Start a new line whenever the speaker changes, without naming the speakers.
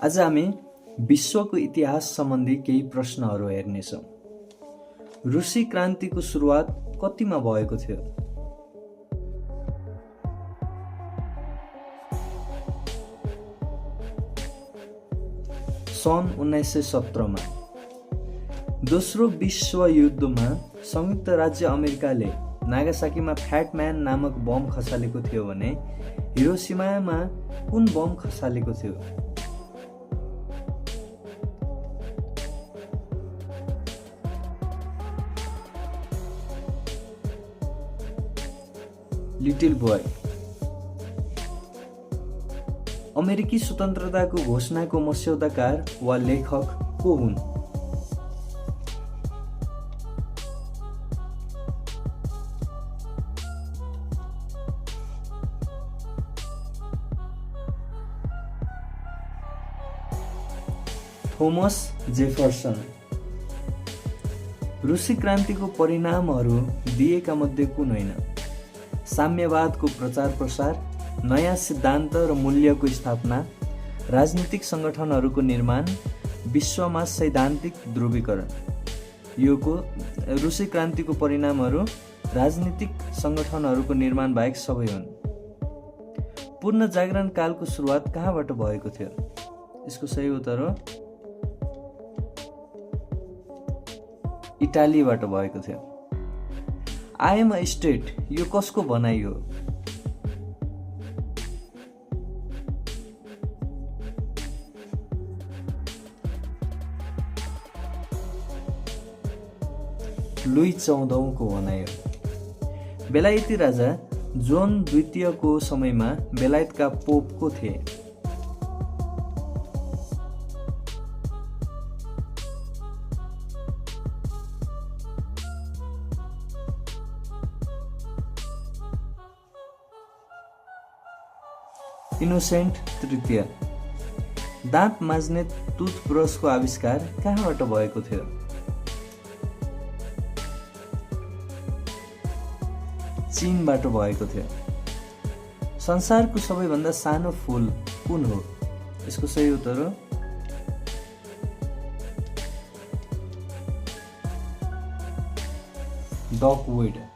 आज हामी विश्वको इतिहास सम्बन्धी केही प्रश्नहरू हेर्नेछौँ। रुसी क्रान्तिको सुरुवात कतिमा भएको थियो? सन् 1917 मा। दोस्रो विश्व युद्धमा संयुक्त राज्य अमेरिकाले नागासाकीमा फ्याट म्यान नामक बम खसालेको थियो भने हिरोसिमामा कुन बम खसालेको थियो? Little boy. अमेरिकी स्वतन्त्रताको घोषणाको मस्यौदाकार वा लेखक को हुन्? Thomas Jefferson. रुसी क्रान्तिको परिणामहरू दिएका मध्ये कुन होइन? साम्यवादको प्रचार प्रसार, नयाँ सिद्धान्त र मूल्यको स्थापना, राजनीतिक सङ्गठनहरूको निर्माण, विश्वमा सैद्धान्तिक ध्रुवीकरण। रुसी क्रान्तिको परिणामहरू राजनीतिक सङ्गठनहरूको निर्माण बाहेक सबै हुन्। पूर्ण जागरण कालको सुरुवात कहाँबाट भएको थियो? यसको सही उत्तर हो इटालीबाट भएको थियो। आई एम अ स्टेट यो कसको भनाइ हो? लुई 14 को भनाइ हो। बेलायती राजा जोन द्वितीयको समयमा बेलायतका पोप को थिए? इनोसेन्ट तृतीय। दाँत माझ्ने टुथब्रसको आविष्कार कहाँबाट भएको थियो? चीनबाट भएको थियो। संसारको सबैभन्दा सानो फूल कुन हो? यसको सही उत्तर हो डकवुड।